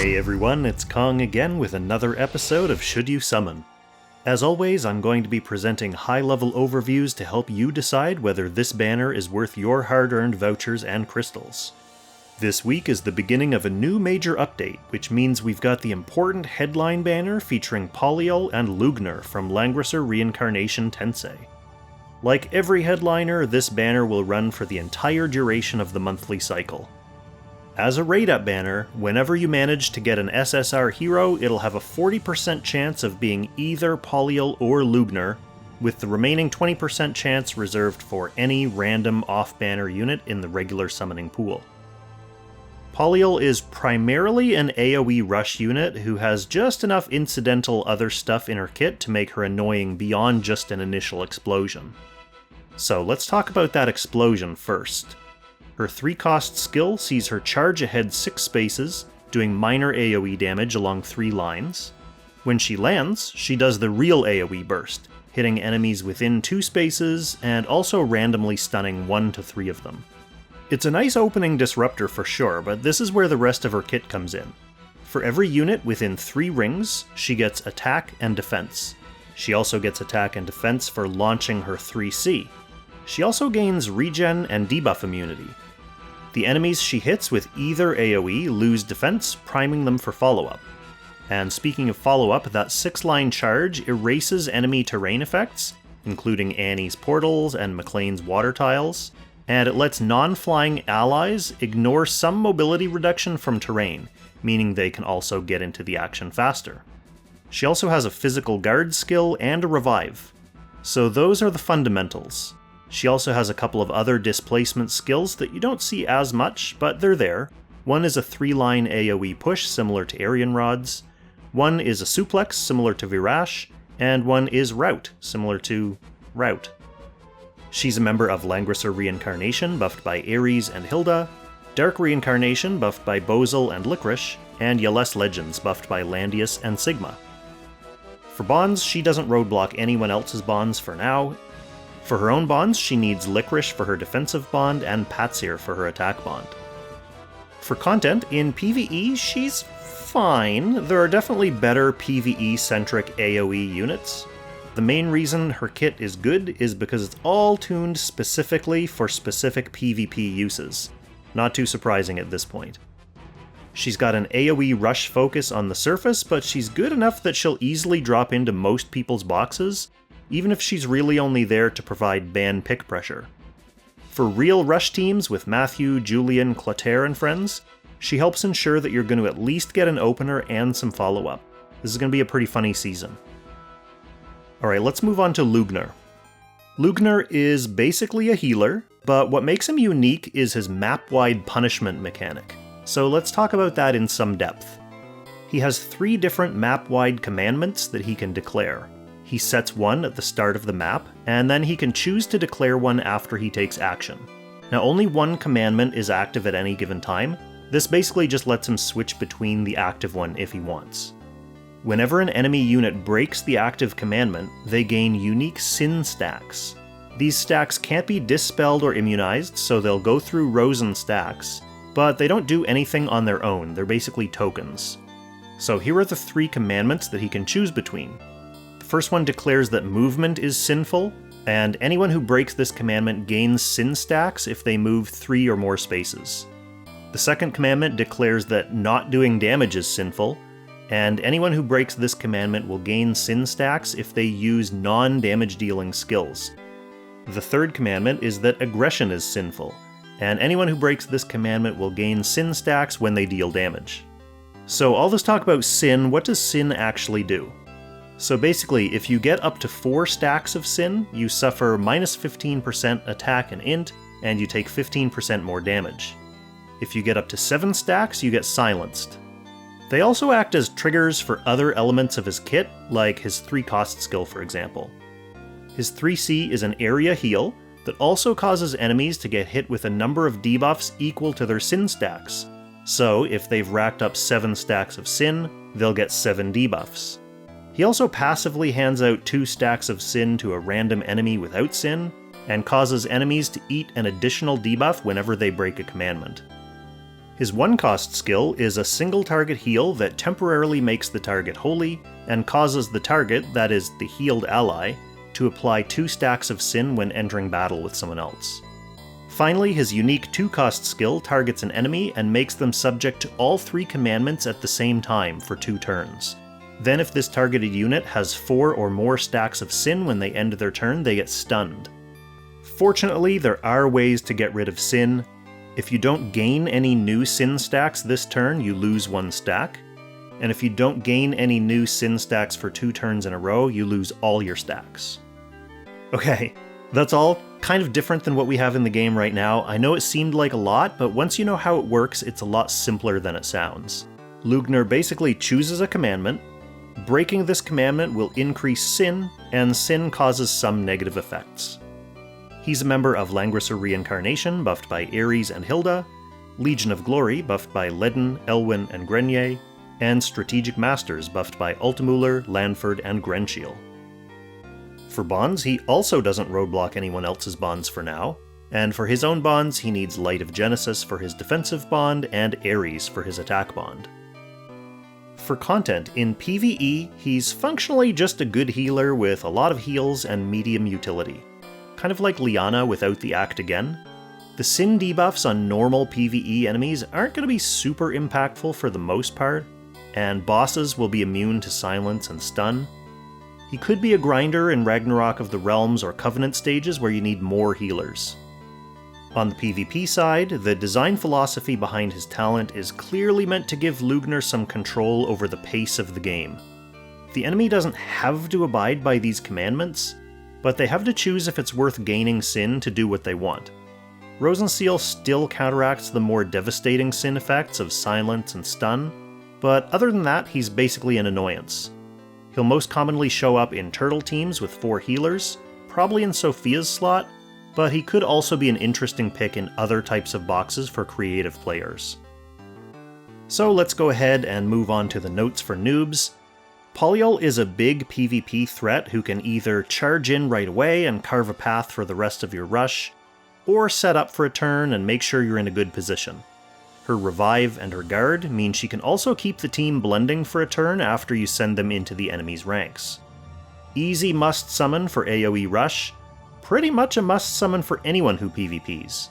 Hey everyone, it's Kong again with another episode of Should You Summon. As always, I'm going to be presenting high-level overviews to help you decide whether this banner is worth your hard-earned vouchers and crystals. This week is the beginning of a new major update, which means we've got the important headline banner featuring Polyal and Lugner from Langrisser Re Incarnation Tensei. Like every headliner, this banner will run for the entire duration of the monthly cycle. As a raid-up banner, whenever you manage to get an SSR hero, it'll have a 40% chance of being either Polyal or Lugner, with the remaining 20% chance reserved for any random off-banner unit in the regular summoning pool. Polyal is primarily an AoE rush unit who has just enough incidental other stuff in her kit to make her annoying beyond just an initial explosion. So let's talk about that explosion first. Her 3-cost skill sees her charge ahead 6 spaces, doing minor AoE damage along 3 lines. When she lands, she does the real AoE burst, hitting enemies within 2 spaces and also randomly stunning 1 to 3 of them. It's a nice opening disruptor for sure, but this is where the rest of her kit comes in. For every unit within 3 rings, she gets attack and defense. She also gets attack and defense for launching her 3C. She also gains regen and debuff immunity. The enemies she hits with either AoE lose defense, priming them for follow-up. And speaking of follow-up, that 6-line charge erases enemy terrain effects, including Annie's portals and McLean's water tiles, and it lets non-flying allies ignore some mobility reduction from terrain, meaning they can also get into the action faster. She also has a physical guard skill and a revive. So those are the fundamentals. She also has a couple of other displacement skills that you don't see as much, but they're there. One is a 3-line AoE push similar to Aryan Rods, one is a suplex similar to Virash, and one is rout similar to rout. She's a member of Langrisser Reincarnation buffed by Ares and Hilda, Dark Reincarnation buffed by Bozel and Licorice, and Yeles Legends buffed by Landius and Sigma. For bonds, she doesn't roadblock anyone else's bonds for now. For her own bonds, she needs Licorice for her defensive bond and Patsir for her attack bond. For content, in PvE, she's fine. There are definitely better PvE-centric AoE units. The main reason her kit is good is because it's all tuned specifically for specific PvP uses. Not too surprising at this point. She's got an AoE rush focus on the surface, but she's good enough that she'll easily drop into most people's boxes, even if she's really only there to provide ban pick pressure. For real rush teams with Matthew, Julian, Clotaire, and friends, she helps ensure that you're going to at least get an opener and some follow-up. This is going to be a pretty funny season. Alright, let's move on to Lugner. Lugner is basically a healer, but what makes him unique is his map-wide punishment mechanic. So let's talk about that in some depth. He has 3 different map-wide commandments that he can declare. He sets one at the start of the map, and then he can choose to declare one after he takes action. Now, only one commandment is active at any given time. This basically just lets him switch between the active one if he wants. Whenever an enemy unit breaks the active commandment, they gain unique sin stacks. These stacks can't be dispelled or immunized, so they'll go through rows and stacks, but they don't do anything on their own. They're basically tokens. So here are the 3 commandments that he can choose between. The first one declares that movement is sinful, and anyone who breaks this commandment gains sin stacks if they move 3 or more spaces. The second commandment declares that not doing damage is sinful, and anyone who breaks this commandment will gain sin stacks if they use non-damage dealing skills. The third commandment is that aggression is sinful, and anyone who breaks this commandment will gain sin stacks when they deal damage. So all this talk about sin, what does sin actually do? So basically, if you get up to 4 stacks of sin, you suffer minus 15% attack and int, and you take 15% more damage. If you get up to 7 stacks, you get silenced. They also act as triggers for other elements of his kit, like his 3-cost skill for example. His 3C is an area heal that also causes enemies to get hit with a number of debuffs equal to their sin stacks. So if they've racked up 7 stacks of sin, they'll get 7 debuffs. He also passively hands out 2 stacks of sin to a random enemy without sin, and causes enemies to eat an additional debuff whenever they break a commandment. His 1-cost skill is a single target heal that temporarily makes the target holy, and causes the target, that is, the healed ally, to apply 2 stacks of sin when entering battle with someone else. Finally, his unique 2-cost skill targets an enemy and makes them subject to all 3 commandments at the same time for 2 turns. Then if this targeted unit has 4 or more stacks of sin when they end their turn, they get stunned. Fortunately, there are ways to get rid of sin. If you don't gain any new sin stacks this turn, you lose 1 stack. And if you don't gain any new sin stacks for 2 turns in a row, you lose all your stacks. Okay, that's all kind of different than what we have in the game right now. I know it seemed like a lot, but once you know how it works, it's a lot simpler than it sounds. Lugner basically chooses a commandment. Breaking this commandment will increase sin, and sin causes some negative effects. He's a member of Langrisser Reincarnation, buffed by Ares and Hilda, Legion of Glory, buffed by Ledin, Elwyn, and Grenier, and Strategic Masters, buffed by Altemuller, Lanford, and Grenshiel. For bonds, he also doesn't roadblock anyone else's bonds for now, and for his own bonds he needs Light of Genesis for his defensive bond and Ares for his attack bond. For content, in PvE, he's functionally just a good healer with a lot of heals and medium utility. Kind of like Liana without the Act Again. The sin debuffs on normal PvE enemies aren't going to be super impactful for the most part, and bosses will be immune to silence and stun. He could be a grinder in Ragnarok of the Realms or Covenant stages where you need more healers. On the PvP side, the design philosophy behind his talent is clearly meant to give Lugner some control over the pace of the game. The enemy doesn't have to abide by these commandments, but they have to choose if it's worth gaining sin to do what they want. Rosenseal still counteracts the more devastating sin effects of silence and stun, but other than that, he's basically an annoyance. He'll most commonly show up in turtle teams with 4 healers, probably in Sophia's slot, but he could also be an interesting pick in other types of boxes for creative players. So let's go ahead and move on to the notes for noobs. Polyal is a big PvP threat who can either charge in right away and carve a path for the rest of your rush, or set up for a turn and make sure you're in a good position. Her revive and her guard mean she can also keep the team blending for a turn after you send them into the enemy's ranks. Easy must summon for AoE rush, pretty much a must summon for anyone who PvPs.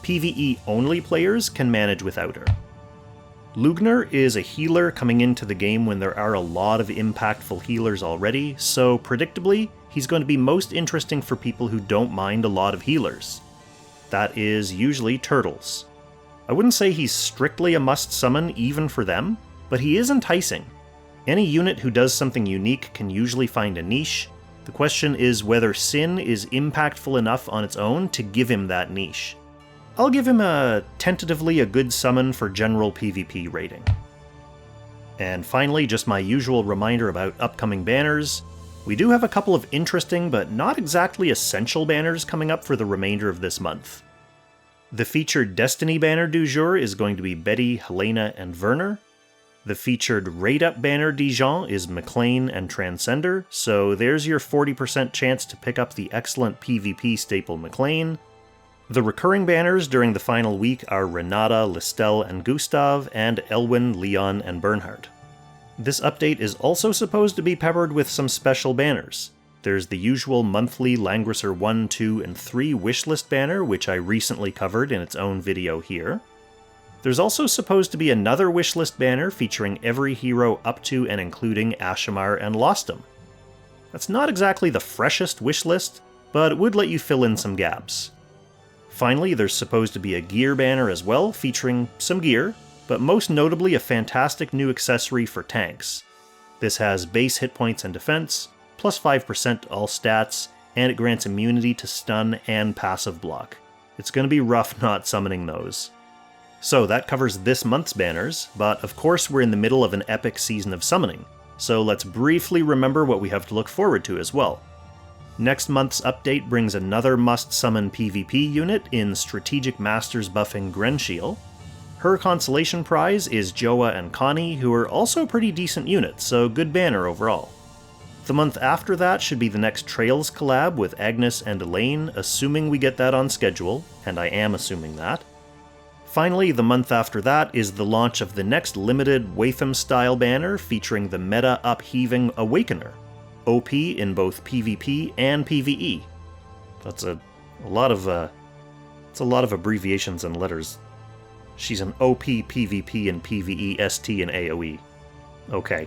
PvE only players can manage without her. Lugner is a healer coming into the game when there are a lot of impactful healers already, so predictably, he's going to be most interesting for people who don't mind a lot of healers. That is usually turtles. I wouldn't say he's strictly a must summon even for them, but he is enticing. Any unit who does something unique can usually find a niche. The question is whether Sin is impactful enough on its own to give him that niche. I'll give him tentatively a good summon for general PvP rating. And finally, just my usual reminder about upcoming banners. We do have a couple of interesting but not exactly essential banners coming up for the remainder of this month. The featured Destiny banner du jour is going to be Betty, Helena, and Werner. The featured Raid Up banner Dijon is McLean and Transcender, so there's your 40% chance to pick up the excellent PvP staple McLean. The recurring banners during the final week are Renata, Listel, and Gustav, and Elwyn, Leon, and Bernhard. This update is also supposed to be peppered with some special banners. There's the usual monthly Langrisser 1, 2, and 3 wishlist banner, which I recently covered in its own video here. There's also supposed to be another wishlist banner featuring every hero up to and including Ashamar and Lostum. That's not exactly the freshest wishlist, but it would let you fill in some gaps. Finally, there's supposed to be a gear banner as well, featuring some gear, but most notably a fantastic new accessory for tanks. This has base hit points and defense, plus 5% all stats, and it grants immunity to stun and passive block. It's going to be rough not summoning those. So that covers this month's banners, but of course we're in the middle of an epic season of summoning, so let's briefly remember what we have to look forward to as well. Next month's update brings another must-summon PvP unit in Strategic Masters buffing Grenshiel. Her consolation prize is Joa and Connie, who are also pretty decent units, so good banner overall. The month after that should be the next Trails collab with Agnes and Elaine, assuming we get that on schedule, and I am assuming that. Finally, the month after that is the launch of the next limited Watham-style banner featuring the meta upheaving Awakener, OP in both PvP and PvE. That's a lot of abbreviations and letters. She's an OP PvP and PvE ST and AoE. Okay.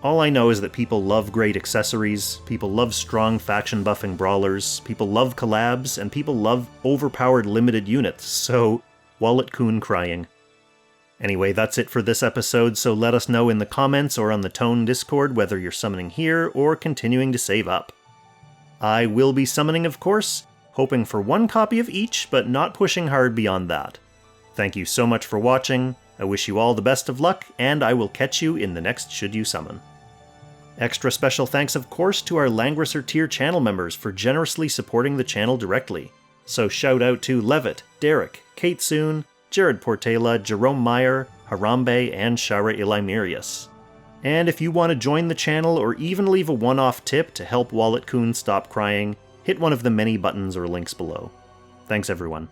All I know is that people love great accessories, people love strong faction buffing brawlers, people love collabs, and people love overpowered limited units, so Wallet Coon crying. Anyway, that's it for this episode, so let us know in the comments or on the Tone Discord whether you're summoning here or continuing to save up. I will be summoning, of course, hoping for one copy of each, but not pushing hard beyond that. Thank you so much for watching, I wish you all the best of luck, and I will catch you in the next Should You Summon. Extra special thanks, of course, to our Langrisser tier channel members for generously supporting the channel directly. So shout out to Levitt, Derek, Kate Soon, Jared Portela, Jerome Meyer, Harambe, and Shara Ilimirius. And if you want to join the channel or even leave a one-off tip to help Wallet Coon stop crying, hit one of the many buttons or links below. Thanks everyone.